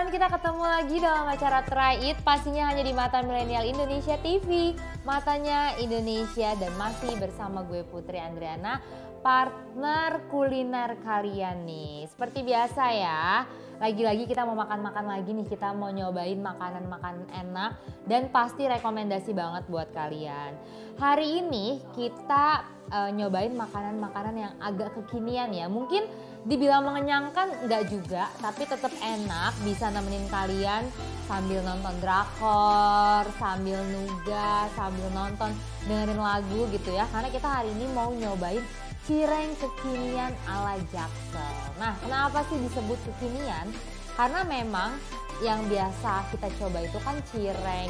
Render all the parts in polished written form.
teman-teman, kita ketemu lagi dalam acara Try It, pastinya hanya di Mata Milenial Indonesia TV, matanya Indonesia, dan masih bersama gue Putri Andriana, partner kuliner kalian nih. Seperti biasa ya, lagi-lagi kita mau makan-makan lagi nih, kita mau nyobain makanan-makanan enak dan pasti rekomendasi banget buat kalian. Hari ini kita nyobain makanan-makanan yang agak kekinian ya, mungkin dibilang mengenyangkan enggak juga, tapi tetap enak, bisa nemenin kalian sambil nonton drakor, sambil nugas, sambil nonton, dengerin lagu gitu ya. Karena kita hari ini mau nyobain cireng kekinian ala Jaksel. Nah, kenapa sih disebut kekinian? Karena memang yang biasa kita coba itu kan cireng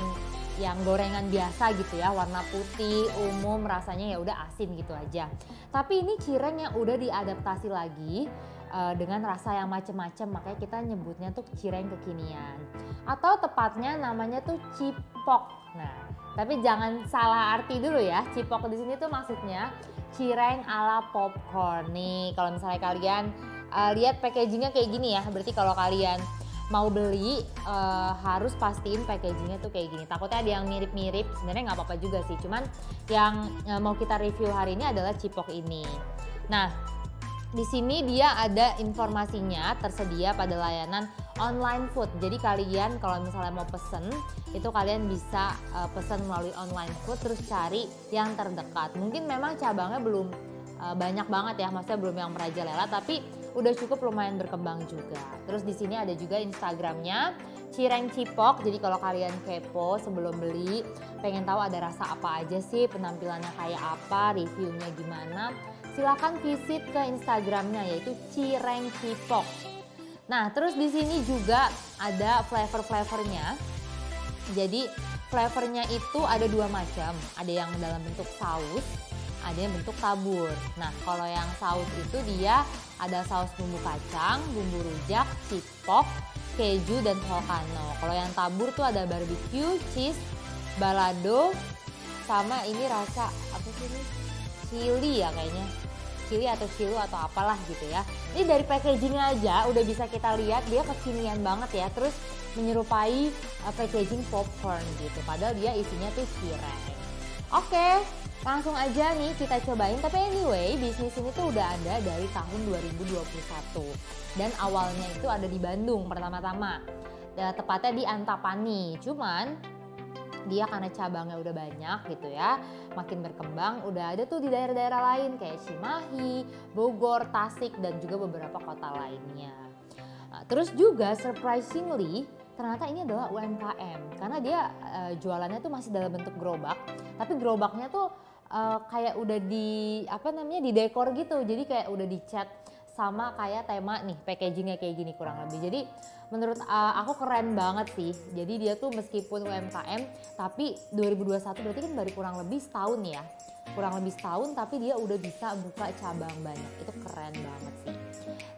yang gorengan biasa gitu ya, warna putih, umum, rasanya ya udah asin gitu aja. Tapi ini cireng yang udah diadaptasi lagi dengan rasa yang macem-macem, makanya kita nyebutnya tuh cireng kekinian. Atau tepatnya namanya tuh cipok. Nah, tapi jangan salah arti dulu ya. Cipok di sini tuh maksudnya cireng ala popcorn. Nih, kalau misalnya kalian lihat packagingnya kayak gini ya, berarti kalau kalian mau beli harus pastiin packagingnya tuh kayak gini. Takutnya ada yang mirip-mirip, sebenarnya nggak apa-apa juga sih. Cuman yang mau kita review hari ini adalah cipok ini. Nah, di sini dia ada informasinya tersedia pada layanan online food. Jadi kalian kalau misalnya mau pesen, itu kalian bisa pesen melalui online food terus cari yang terdekat. Mungkin memang cabangnya belum banyak banget ya, maksudnya belum yang merajalela, tapi udah cukup lumayan berkembang juga. Terus di sini ada juga Instagramnya Cireng Cipok. Jadi kalau kalian kepo sebelum beli, pengen tahu ada rasa apa aja sih, penampilannya kayak apa, reviewnya gimana, silakan visit ke Instagramnya yaitu Cireng Cipok. Nah, terus di sini juga ada flavor-flavornya. Jadi flavornya itu ada dua macam, ada yang dalam bentuk saus, ada yang bentuk tabur. Nah, kalau yang saus itu dia ada saus bumbu kacang, bumbu rujak, cipok, keju, dan volcano. Kalau yang tabur tuh ada barbecue, cheese, balado, sama ini rasa apa sih ini? Chili ya kayaknya. Chili atau cilu atau apalah gitu ya. Ini dari packagingnya aja udah bisa kita lihat dia kekinian banget ya. Terus menyerupai packaging popcorn gitu. Padahal dia isinya tuh cireng. Oke, langsung aja nih kita cobain. Tapi anyway, bisnis ini tuh udah ada dari tahun 2021. Dan awalnya itu ada di Bandung pertama-tama. Tepatnya di Antapani. Cuman dia karena cabangnya udah banyak gitu ya, makin berkembang, udah ada tuh di daerah-daerah lain kayak Cimahi, Bogor, Tasik, dan juga beberapa kota lainnya. Nah, terus juga surprisingly ternyata ini adalah UMKM karena dia jualannya tuh masih dalam bentuk gerobak, tapi gerobaknya tuh kayak udah di di dekor gitu, jadi kayak udah dicat sama kayak tema nih, packagingnya kayak gini kurang lebih. Jadi menurut aku keren banget sih. Jadi dia tuh meskipun UMKM tapi 2021 berarti kan baru kurang lebih setahun ya. Kurang lebih setahun tapi dia udah bisa buka cabang banyak. Itu keren banget sih.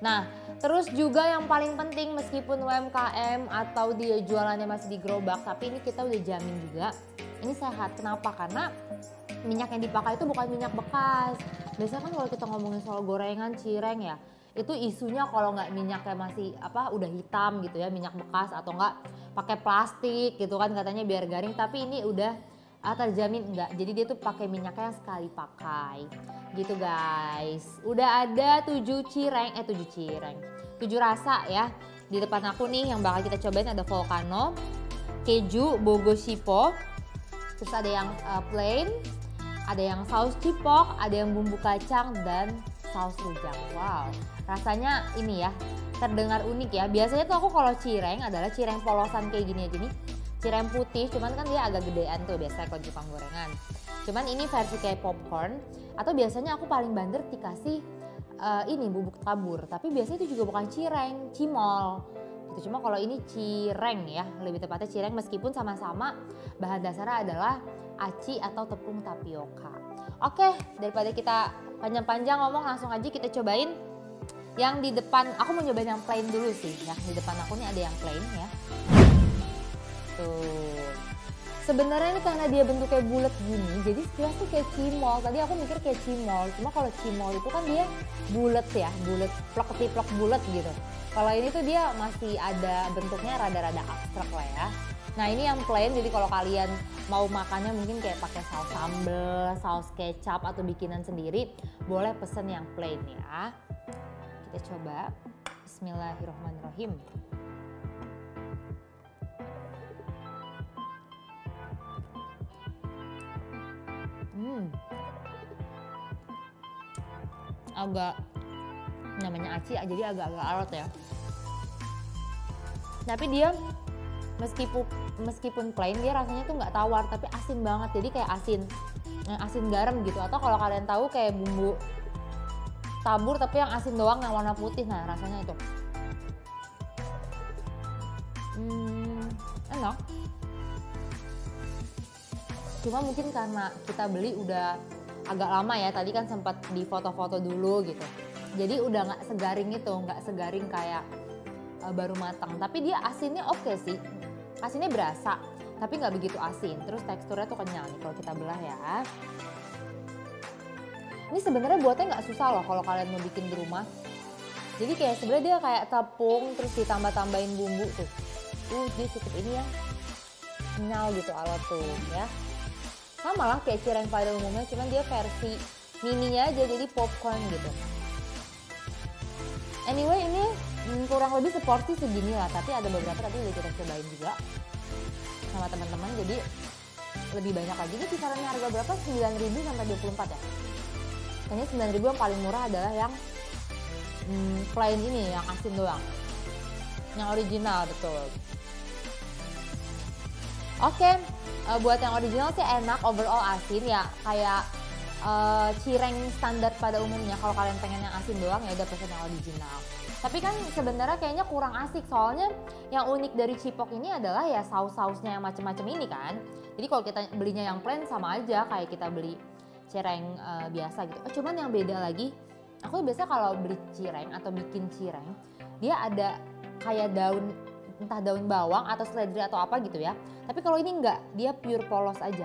Nah, terus juga yang paling penting meskipun UMKM atau dia jualannya masih di gerobak, tapi ini kita udah jamin juga ini sehat. Kenapa? Karena minyak yang dipakai itu bukan minyak bekas. Biasanya kan kalau kita ngomongin soal gorengan, cireng ya, itu isunya kalau nggak minyaknya masih udah hitam gitu ya, minyak bekas atau nggak pakai plastik gitu kan katanya biar garing. Tapi ini udah terjamin enggak. Jadi dia tuh pakai minyaknya yang sekali pakai. Gitu guys. Udah ada 7 rasa ya. Di depan aku nih yang bakal kita cobain ada volcano, keju, bogo sipo, terus ada yang plain, ada yang saus cipok, ada yang bumbu kacang, dan saus rujak. Wow, rasanya ini ya terdengar unik ya. Biasanya tuh aku kalau cireng adalah cireng polosan kayak gini aja nih. Cireng putih, cuman kan dia agak gedean tuh biasanya kalau Jepang gorengan. Cuman ini versi kayak popcorn. Atau biasanya aku paling banter dikasih ini bubuk tabur. Tapi biasanya itu juga bukan cireng, cimol. Gitu. Cuma kalau ini cireng ya, lebih tepatnya cireng meskipun sama-sama bahan dasarnya adalah aci atau tepung tapioka. Oke, daripada kita panjang-panjang ngomong, langsung aja kita cobain yang di depan. Aku mau nyobain yang plain dulu sih ya. Di depan aku nih ada yang plain ya. Tuh. Sebenarnya ini karena dia bentuknya bulat gini, jadi sekilas tuh kayak cimol. Tadi aku mikir kayak cimol, cuma kalau cimol itu kan dia bulat ya, bulat plok bulat gitu. Kalau ini tuh dia masih ada bentuknya rada-rada abstrak lah ya. Nah ini yang plain, jadi kalau kalian mau makannya mungkin kayak pakai saus sambal, saus kecap atau bikinan sendiri, boleh pesen yang plain ya. Kita coba. Bismillahirrahmanirrahim. Agak namanya aci jadi agak-agak alot ya. Tapi dia meskipun plain dia rasanya tuh nggak tawar tapi asin banget, jadi kayak asin garam gitu. Atau kalau kalian tahu kayak bumbu tabur tapi yang asin doang yang warna putih, nah rasanya itu enak. Cuma mungkin karena kita beli udah agak lama ya, tadi kan sempat di foto-foto dulu gitu, jadi udah nggak segaring itu, nggak segaring kayak baru matang. Tapi dia asinnya oke sih, asinnya berasa tapi nggak begitu asin. Terus teksturnya tuh kenyal nih kalau kita belah ya. Ini sebenarnya buatnya nggak susah loh kalau kalian mau bikin di rumah. Jadi kayak sebenarnya dia kayak tepung terus ditambah-tambahin bumbu tuh. Dia cukup ini ya, kenyal gitu alat tuh ya. Sama lah kayak cireng pada umumnya, cuman dia versi mininya aja, jadi popcorn gitu. Anyway ini kurang lebih seporsi segini lah, tapi ada beberapa tadi udah kita cobain juga sama teman-teman, jadi lebih banyak lagi. Ini kisarannya harga berapa? 9.000 sampai 24 ya. Kayaknya 9.000 yang paling murah adalah yang plain ini, yang asin doang, yang original betul. Oke, buat yang original sih enak, overall asin ya, kayak cireng standar pada umumnya. Kalau kalian pengen yang asin doang ya udah pesen yang original. Tapi kan sebenarnya kayaknya kurang asik, soalnya yang unik dari Cipok ini adalah ya saus-sausnya yang macem-macem ini kan. Jadi kalau kita belinya yang plain sama aja kayak kita beli cireng biasa gitu. Cuman yang beda lagi, aku biasa kalau beli cireng atau bikin cireng, dia ada kayak daun, entah daun bawang atau seledri atau apa gitu ya. Tapi kalau ini enggak, dia pure polos aja.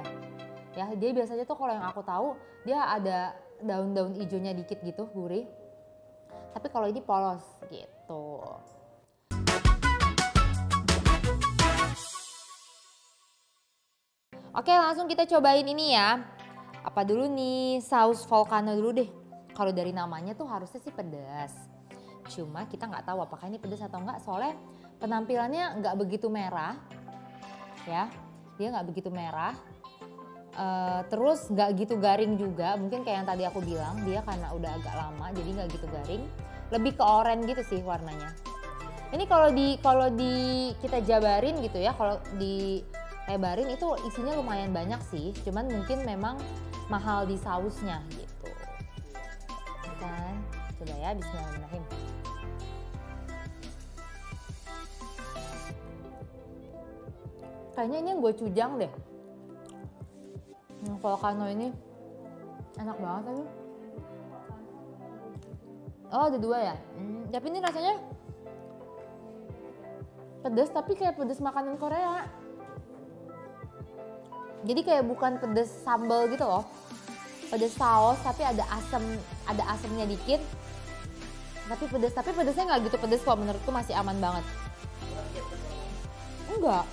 Ya, dia biasanya tuh kalau yang aku tahu dia ada daun-daun hijaunya dikit gitu, gurih. Tapi kalau ini polos gitu. Oke, langsung kita cobain ini ya. Apa dulu nih? Saus volcano dulu deh. Kalau dari namanya tuh harusnya sih pedas. Cuma kita nggak tahu apakah ini pedas atau enggak, soalnya penampilannya nggak begitu merah. Ya, dia nggak begitu merah. Terus nggak gitu garing juga, mungkin kayak yang tadi aku bilang, dia karena udah agak lama jadi nggak gitu garing, lebih ke oranye gitu sih warnanya. Ini kalau di kita jabarin gitu ya, kalau di lebarin itu isinya lumayan banyak sih, cuman mungkin memang mahal di sausnya gitu. Kan, coba ya, bismillahirrahmanirrahim. Kayaknya ini yang gue cujang deh. Yang volcano ini enak banget tadi. Oh ada dua ya. Tapi ini rasanya pedas, tapi kayak pedas makanan Korea. Jadi kayak bukan pedas sambal gitu loh. Pedas saus tapi ada asamnya dikit. Tapi pedasnya nggak gitu pedas kok, menurutku masih aman banget. Enggak,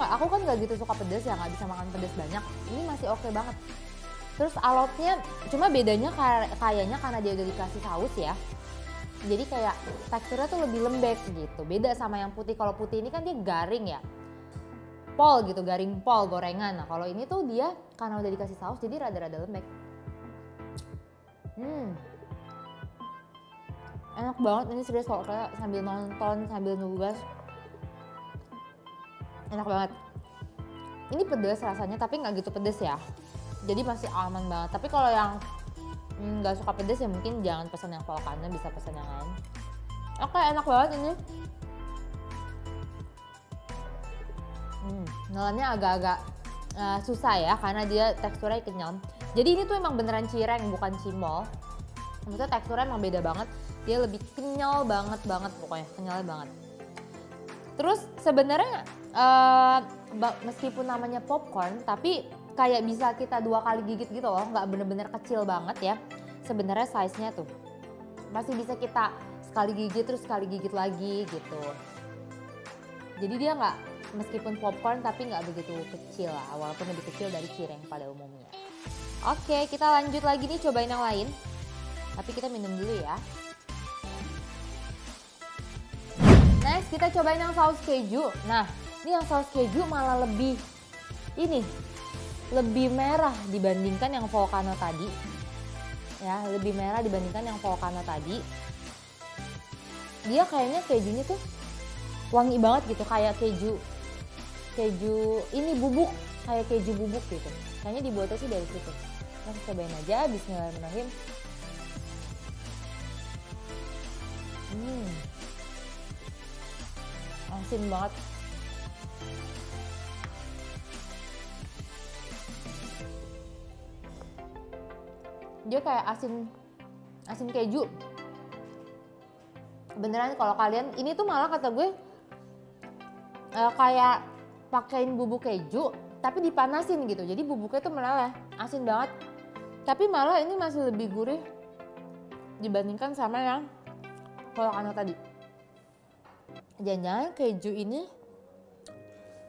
aku kan gak gitu suka pedas ya, gak bisa makan pedas banyak. Ini masih oke banget. Terus alotnya, cuma bedanya kayaknya karena dia udah dikasih saus ya. Jadi kayak teksturnya tuh lebih lembek gitu. Beda sama yang putih, kalau putih ini kan dia garing ya. Pol gitu, garing pol, gorengan. Nah kalau ini tuh dia karena udah dikasih saus jadi rada-rada lembek. Enak banget ini serius, kalau kayak sambil nonton, sambil nugas. Enak banget. Ini pedas rasanya tapi nggak gitu pedas ya. Jadi masih aman banget. Tapi kalau yang nggak suka pedas ya mungkin jangan pesan yang volcano, bisa pesan yang lain. Oke, enak banget ini. Nelannya agak-agak susah ya karena dia teksturnya kenyal. Jadi ini tuh emang beneran cireng bukan cimol. Maksudnya teksturnya emang beda banget. Dia lebih kenyal banget pokoknya, kenyalnya banget. Terus sebenarnya meskipun namanya popcorn, tapi kayak bisa kita 2 kali gigit gitu loh, nggak bener-bener kecil banget ya. Sebenarnya size-nya tuh masih bisa kita sekali gigit terus sekali gigit lagi gitu. Jadi dia nggak, meskipun popcorn tapi nggak begitu kecil lah, walaupun lebih kecil dari cireng pada umumnya. Oke, kita lanjut lagi nih, cobain yang lain. Tapi kita minum dulu ya. Next kita cobain yang saus keju. Nah, ini yang saus keju malah lebih merah dibandingkan yang volcano tadi. Ya, lebih merah dibandingkan yang volcano tadi. Dia kayaknya kejunya tuh wangi banget gitu, kayak keju ini bubuk, kayak keju bubuk gitu. Kayaknya dibuatnya sih dari situ. Nah, cobain aja, bismillahirrahmanirrahim. Asin banget. Dia kayak asin keju. Beneran kalau kalian, ini tuh malah kata gue kayak pakein bubuk keju tapi dipanasin gitu. Jadi bubuknya tuh meleleh, asin banget. Tapi malah ini masih lebih gurih dibandingkan sama yang volcano tadi. Jangan-jangan keju ini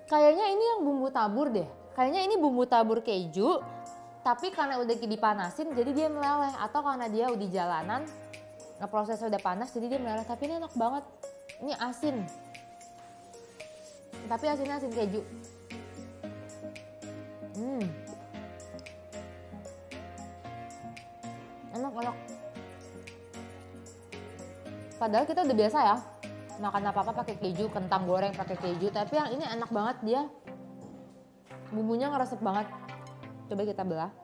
kayaknya ini yang bumbu tabur deh. Kayaknya ini bumbu tabur keju, tapi karena udah dipanasin jadi dia meleleh. Atau karena dia udah jalanan, prosesnya udah panas jadi dia meleleh. Tapi ini enak banget. Ini asin. Tapi asinnya asin keju. Enak. Padahal kita udah biasa ya makan apa-apa pakai keju, kentang goreng pakai keju, tapi yang ini enak banget, dia bumbunya ngeresep banget. Coba kita belah.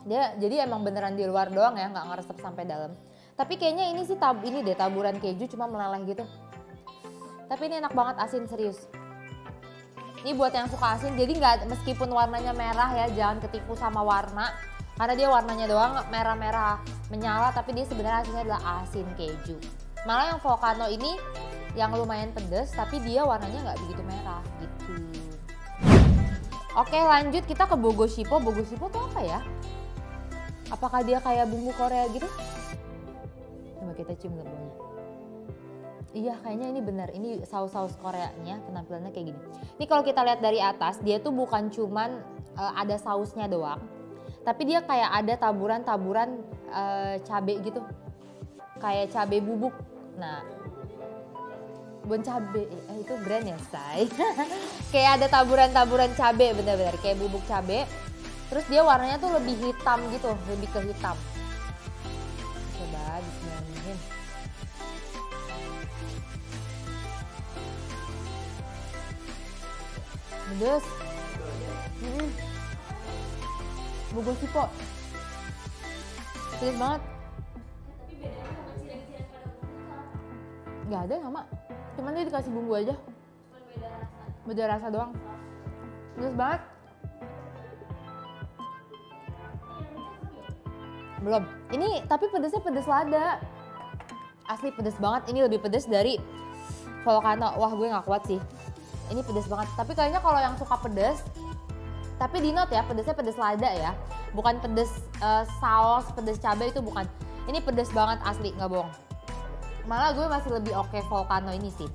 Dia jadi emang beneran di luar doang ya, nggak ngeresep sampai dalam. Tapi kayaknya ini sih taburan keju cuma meleleh gitu. Tapi ini enak banget, asin serius. Ini buat yang suka asin, jadi nggak, meskipun warnanya merah ya, jangan ketipu sama warna. Karena dia warnanya doang merah-merah menyala, tapi dia sebenarnya asinnya adalah asin keju. Malah yang volcano ini yang lumayan pedas, tapi dia warnanya nggak begitu merah gitu. Oke, lanjut kita ke bogoshipo. Bogoshipo tuh apa ya? Apakah dia kayak bumbu Korea gitu? Coba kita cium bumbunya. Iya, kayaknya ini benar. Ini saus-saus Koreanya, penampilannya kayak gini. Ini kalau kita lihat dari atas, dia tuh bukan cuman ada sausnya doang, tapi dia kayak ada taburan-taburan cabai gitu, kayak cabai bubuk. Nah, bukan cabai, itu brand ya, say. Kayak ada taburan-taburan cabai, bener-bener kayak bubuk cabai. Terus dia warnanya tuh lebih hitam gitu, lebih ke hitam. Coba bismillahirrahmanirrahim. Pedes. Bogoshipo. Pedes banget. Gak ada sama. Cuman dia dikasih bumbu aja. Beda rasa doang. Pedes banget. Belum. Ini tapi pedesnya pedes lada. Asli pedes banget. Ini lebih pedes dari volcano. Wah, gue gak kuat sih. Ini pedes banget. Tapi kayaknya kalau yang suka pedes, tapi di note ya, pedesnya pedes lada ya. Bukan pedes saus, pedes cabai, itu bukan. Ini pedes banget asli, nggak bohong. Malah gue masih lebih oke volcano ini sih.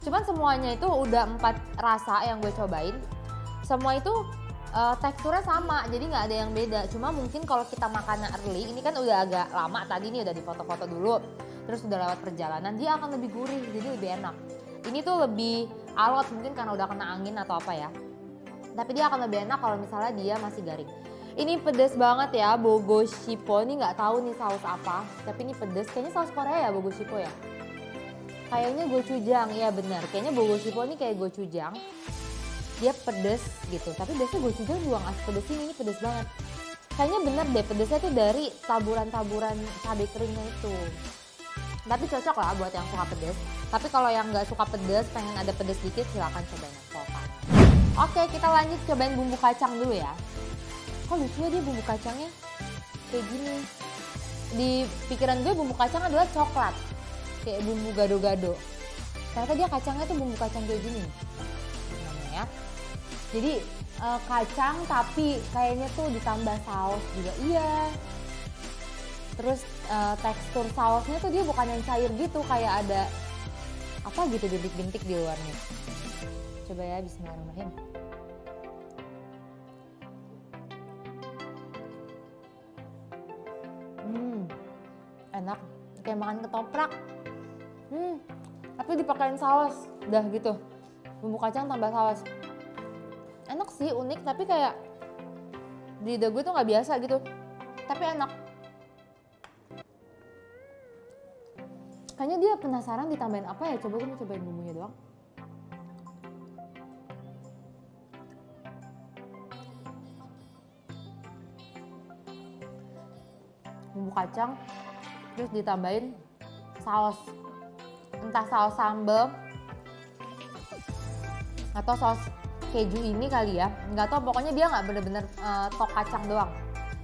Cuman semuanya itu udah 4 rasa yang gue cobain. Semua itu teksturnya sama, jadi nggak ada yang beda. Cuma mungkin kalau kita makannya early, ini kan udah agak lama tadi nih, udah difoto-foto dulu. Terus udah lewat perjalanan, dia akan lebih gurih, jadi lebih enak. Ini tuh lebih alot mungkin karena udah kena angin atau apa ya. Tapi dia akan lebih enak kalau misalnya dia masih garing. Ini pedes banget ya, bogoshipo. Ini nggak tahu nih saus apa, tapi ini pedes. Kayaknya saus Korea ya bogoshipo ya. Kayaknya gochujang, iya benar. Kayaknya bogoshipo ini kayak gochujang. Dia pedes gitu, tapi biasanya gochujang juga nggak pedes, ini pedes banget. Kayaknya bener deh, pedesnya tuh dari taburan-taburan cabai keringnya itu. Tapi cocok lah buat yang suka pedes. Tapi kalau yang nggak suka pedes, pengen ada pedes dikit, silakan cobain volcano. Oke, kita lanjut cobain bumbu kacang dulu ya. Kok lucu ya dia bumbu kacangnya kayak gini. Di pikiran gue bumbu kacang adalah coklat, kayak bumbu gado-gado. Ternyata dia kacangnya tuh bumbu kacang kayak gini. Namanya ya. Jadi kacang tapi kayaknya tuh ditambah saus juga. Iya. Terus tekstur sausnya tuh dia bukan yang cair gitu, kayak ada apa gitu bintik-bintik di luarnya. Coba ya, bismillahirrahmanirrahim. Enak, kayak makan ketoprak. Tapi dipakein saus, udah gitu. Bumbu kacang tambah saus. Enak sih, unik, tapi kayak di lidah gue tuh nggak biasa gitu. Tapi enak. Kayaknya dia penasaran ditambahin apa ya, coba gue mau cobain bumbunya doang. Bumbu kacang, terus ditambahin saus. Entah saus sambal atau saus keju ini kali ya, nggak tahu, pokoknya dia nggak bener-bener tok kacang doang.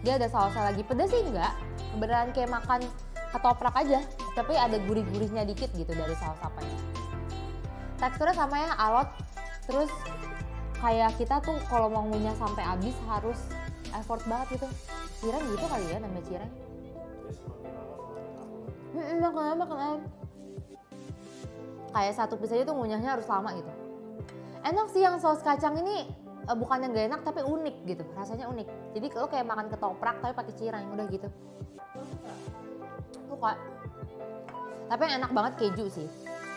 Dia ada sausnya lagi, pedas sih enggak, beneran kayak makan ketoprak aja, tapi ada gurih-gurihnya dikit gitu dari saus apanya. Teksturnya sama ya, alot, terus kayak kita tuh kalau mau ngunyah sampai habis harus effort banget gitu. Cireng gitu kali ya namanya cireng. Makan. Kayak satu piece aja tuh ngunyahnya harus lama gitu. Enak sih yang saus kacang ini, bukan yang gak enak tapi unik gitu, rasanya unik. Jadi lo kayak makan ketoprak tapi pakai cireng, udah gitu. Suka. Tapi yang enak banget keju sih.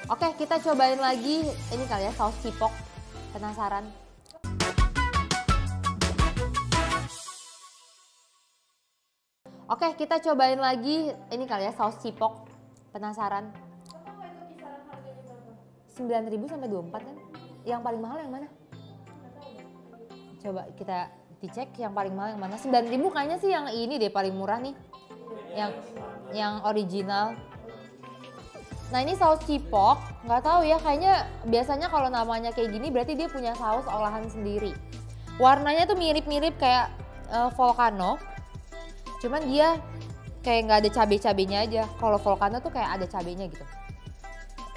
Oke, kita cobain lagi ini kali ya, saus cipok. Penasaran? Oke, kita cobain lagi ini kali ya, saus cipok. Penasaran? 9.000 sampai 24 kan? Yang paling mahal yang mana? Coba kita dicek yang paling mahal yang mana. 9.000 kayaknya sih yang ini deh paling murah nih. Yang original. Nah ini saus cipok, nggak tahu ya, kayaknya biasanya kalau namanya kayak gini berarti dia punya saus olahan sendiri. Warnanya tuh mirip-mirip kayak volcano. Cuman dia kayak nggak ada cabai-cabainya aja. Kalau volcano tuh kayak ada cabainya gitu.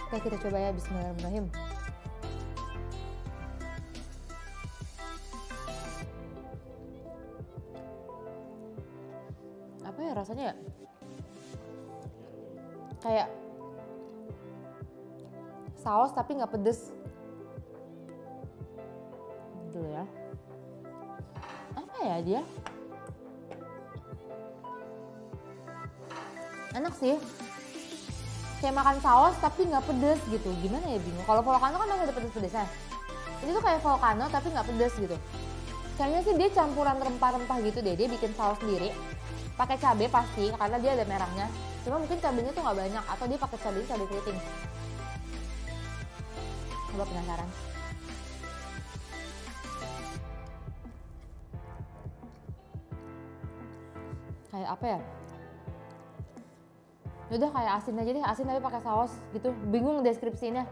Oke, kita coba ya, bismillahirrahmanirrahim. Apa ya rasanya ya? Kayak saus tapi nggak pedes. Dulu ya. Apa ya dia? Enak sih. Kayak makan saus tapi nggak pedes gitu. Gimana ya, bingung. Kalau volcano kan masih ada pedes-pedesnya. Ini tuh kayak volcano tapi nggak pedes gitu. Kayaknya sih dia campuran rempah-rempah gitu deh. Dia bikin saus sendiri. Pakai cabai pasti karena dia ada merahnya. Cuma mungkin cabainya tuh nggak banyak atau dia pakai cabai keriting. Coba penasaran. Kayak apa ya? Udah kayak asin aja deh, asin tapi pakai saus gitu. Bingung deskripsinya.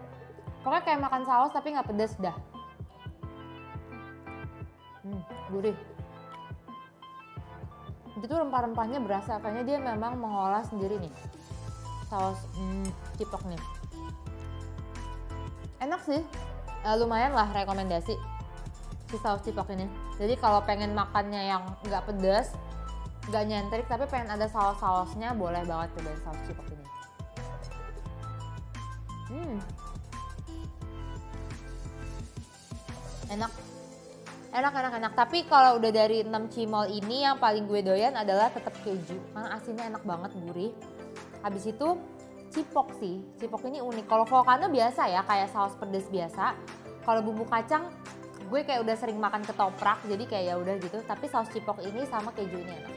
Pokoknya kayak makan saus tapi nggak pedes dah. Gurih. Itu rempah-rempahnya berasa, kayaknya dia memang mengolah sendiri nih. Saus cipok nih. Enak sih, lumayan lah rekomendasi si saus cipok ini. Jadi kalau pengen makannya yang nggak pedas, nggak nyentrik tapi pengen ada saus-sausnya, boleh banget cobain saus cipok ini. Enak. Tapi kalau udah dari 6 cimol ini yang paling gue doyan adalah tetap keju. Karena asinnya enak banget, gurih. Habis itu cipok sih. Cipok ini unik. Kalau volcano biasa ya, kayak saus pedas biasa. Kalau bumbu kacang, gue kayak udah sering makan ketoprak, jadi kayak ya udah gitu. Tapi saus cipok ini sama keju ini enak.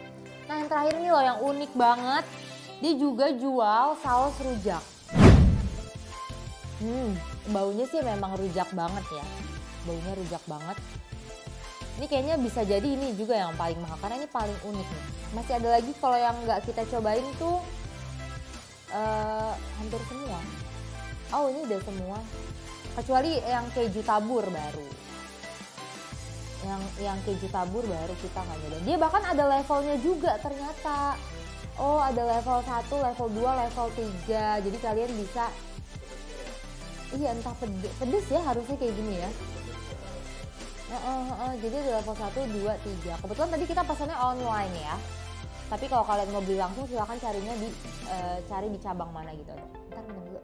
Nah yang terakhir nih loh yang unik banget, dia juga jual saus rujak. Baunya sih memang rujak banget ya, baunya rujak banget. Ini kayaknya bisa jadi ini juga yang paling mahal karena ini paling unik nih. Masih ada lagi kalau yang nggak kita cobain tuh hampir semua. Oh ini udah semua, kecuali yang keju tabur baru. Yang keju tabur baru kita nggak nyobain. Dia bahkan ada levelnya juga ternyata. Oh ada level 1, level 2, level 3. Jadi kalian bisa, iya entah pedes ya harusnya kayak gini ya. Jadi ada level 1, 2, 3. Kebetulan tadi kita pesannya online ya. Tapi kalau kalian mau beli langsung silahkan carinya cari di cabang mana gitu. Ntar minum dulu.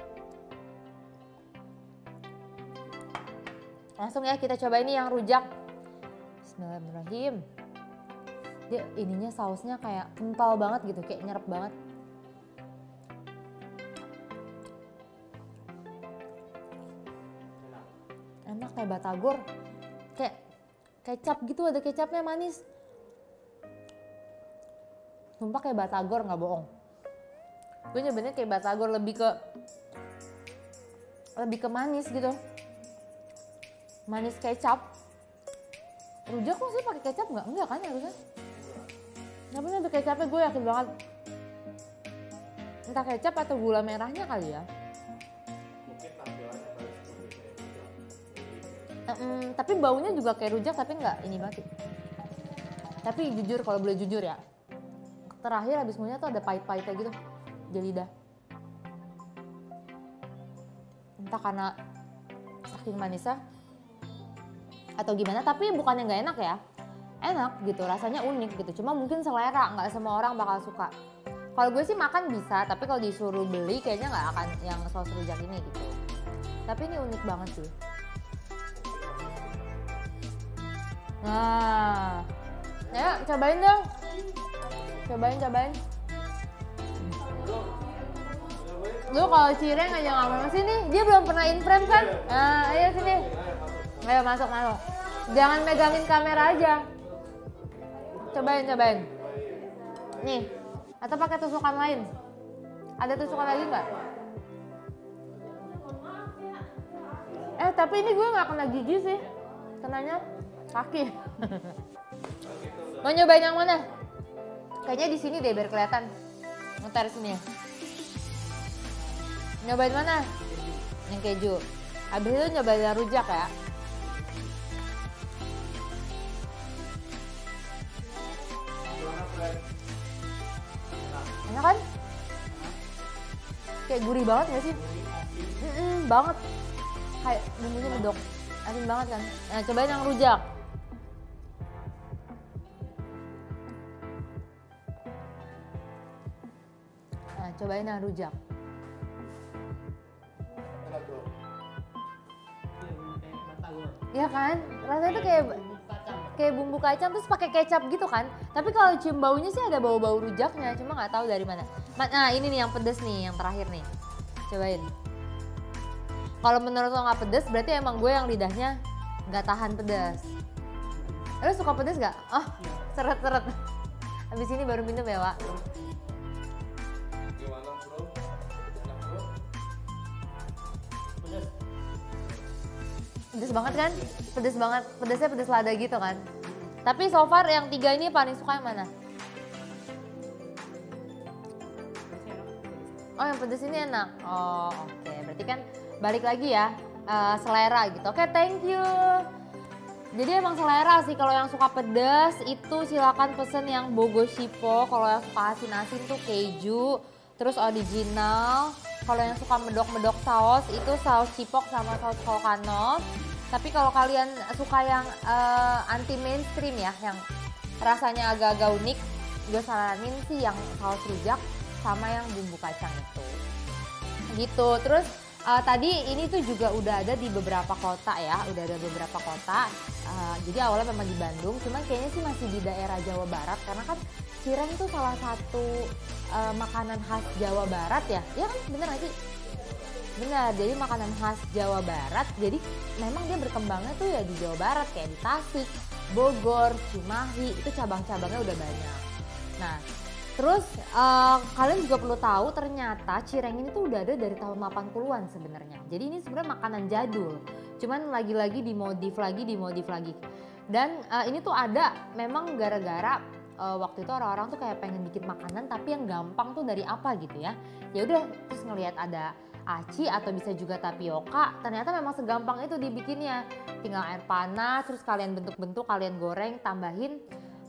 Langsung ya kita coba ini yang rujak. Bismillahirrahmanirrahim. Dia ininya sausnya kayak kental banget gitu, kayak nyerap banget. Enak kayak batagor, kayak kecap gitu, ada kecapnya manis. Sumpah kayak batagor, nggak bohong. Gue nyobainnya kayak batagor, lebih ke manis gitu, manis kecap. Rujak kok sih pakai kecap nggak? Enggak kan harusnya. Tapi ada kecapnya, gue yakin banget. Entah kecap atau gula merahnya kali ya. Tapi baunya juga kayak rujak tapi nggak ini banget. Tapi jujur, kalau boleh jujur ya, terakhir habis ngunyah tuh ada pahit-pahitnya gitu di lidah. Entah karena saking manisnya atau gimana, tapi bukannya nggak enak ya, enak gitu, rasanya unik gitu. Cuma mungkin selera, nggak semua orang bakal suka. Kalau gue sih makan bisa, tapi kalau disuruh beli kayaknya nggak akan yang saus rujak ini gitu. Tapi ini unik banget sih. Nah, ya cobain dong. Cobain. Lu kalau Cireng aja nggak mau sini, dia belum pernah in frame kan? Nah, ayo sini. Ayo masuk. Jangan megangin kamera aja. Cobain. Nih, atau pakai tusukan lain? Ada tusukan lagi nggak? Tapi ini gue nggak kena gigi sih, kenanya kaki. Mau nyobain yang mana? Kayaknya di sini deh biar kelihatan. Muter sini ya. Nyobain mana? Yang keju. Habis itu nyobain yang rujak ya. Enak kan? Kayak gurih banget gak sih? Banget. Kayak bumbunya medok. Asin banget kan? Nah, cobain yang rujak. Cobain yang rujak. Iya kan? Rasanya tuh kayak bumbu kacang terus pakai kecap gitu kan. Tapi kalau cium baunya sih ada bau-bau rujaknya, cuma nggak tahu dari mana. Nah, ini nih yang pedes nih, yang terakhir nih. Cobain. Kalau menurut lo nggak pedes, berarti emang gue yang lidahnya nggak tahan pedes. Lo suka pedes nggak? Oh, seret-seret. Habis ini baru minum ya, Wak. Pedes banget kan? Pedes banget, pedesnya pedes lada gitu kan. Tapi so far yang 3 ini paling suka yang mana? Oh, yang pedes ini enak. Oh, oke. Berarti kan balik lagi ya, selera gitu. Oke, thank you. Jadi emang selera sih, kalau yang suka pedas itu silakan pesen yang Bogo Shippo. Kalau yang suka asin-asin tuh keju, terus original. Kalau yang suka medok-medok saus itu saus cipok sama saus volcano. Tapi kalau kalian suka yang anti mainstream ya, yang rasanya agak-agak unik, gue saranin sih yang saus rujak sama yang bumbu kacang itu. Gitu. Terus tadi ini tuh juga udah ada di beberapa kota ya, jadi awalnya memang di Bandung, cuman kayaknya sih masih di daerah Jawa Barat karena kan cireng itu salah satu makanan khas Jawa Barat ya kan, bener gak sih? Bener, jadi makanan khas Jawa Barat, jadi memang dia berkembangnya tuh ya di Jawa Barat, kayak di Tasik, Bogor, Cimahi, itu cabang-cabangnya udah banyak. Nah, terus kalian juga perlu tahu ternyata cireng ini tuh udah ada dari tahun 80-an sebenarnya. Jadi ini sebenarnya makanan jadul, cuman lagi-lagi dimodif lagi. Dan ini tuh ada memang gara-gara waktu itu orang-orang tuh kayak pengen bikin makanan tapi yang gampang tuh dari apa gitu ya. Ya udah, terus ngelihat ada aci atau bisa juga tapioka, ternyata memang segampang itu dibikinnya. Tinggal air panas, terus kalian bentuk-bentuk, kalian goreng, tambahin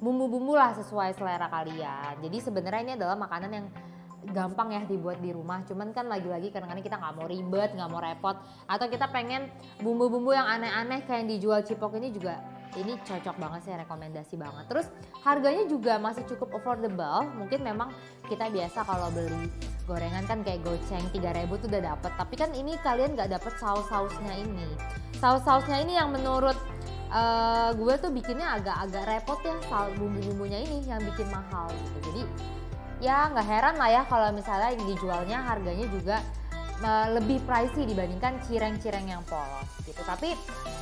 bumbu-bumbu lah sesuai selera kalian. Jadi sebenarnya ini adalah makanan yang gampang ya dibuat di rumah. Cuman kan lagi-lagi kadang-kadang kita nggak mau ribet, nggak mau repot, atau kita pengen bumbu-bumbu yang aneh-aneh kayak yang dijual Cipok ini juga Ini cocok banget sih, rekomendasi banget. Terus harganya juga masih cukup affordable. Mungkin memang kita biasa kalau beli gorengan kan kayak goceng 3.000 tuh udah dapet. Tapi kan ini kalian nggak dapet saus-sausnya ini. Saus-sausnya ini yang menurut gue tuh bikinnya agak-agak repot ya, bumbu-bumbunya ini yang bikin mahal gitu. Jadi ya nggak heran lah ya kalau misalnya dijualnya harganya juga lebih pricey dibandingkan cireng-cireng yang polos gitu. Tapi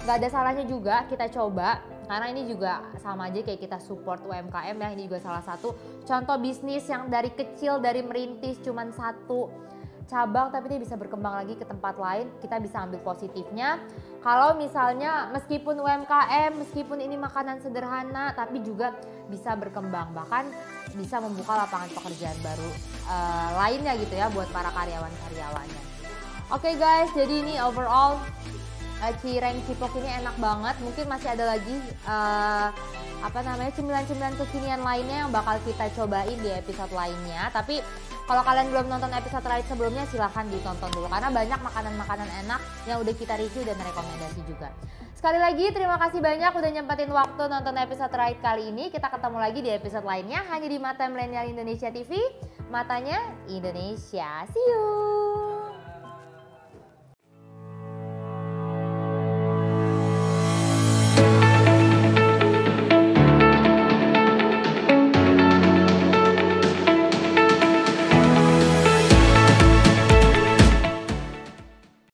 nggak ada salahnya juga kita coba, karena ini juga sama aja kayak kita support UMKM ya. Ini juga salah satu contoh bisnis yang dari kecil, dari merintis cuman satu cabang tapi dia bisa berkembang lagi ke tempat lain. Kita bisa ambil positifnya. Kalau misalnya meskipun UMKM, meskipun ini makanan sederhana, tapi juga bisa berkembang, bahkan bisa membuka lapangan pekerjaan baru lainnya gitu ya buat para karyawan-karyawannya. Oke guys, jadi ini overall cireng cipok ini enak banget. Mungkin masih ada lagi cemilan-cemilan kekinian lainnya yang bakal kita cobain di episode lainnya. Tapi kalau kalian belum nonton episode terakhir sebelumnya, silahkan ditonton dulu karena banyak makanan-makanan enak yang udah kita review dan rekomendasi juga. Sekali lagi terima kasih banyak udah nyempetin waktu nonton episode terakhir kali ini. Kita ketemu lagi di episode lainnya hanya di Mata Milenial Indonesia TV. Matanya Indonesia. See you.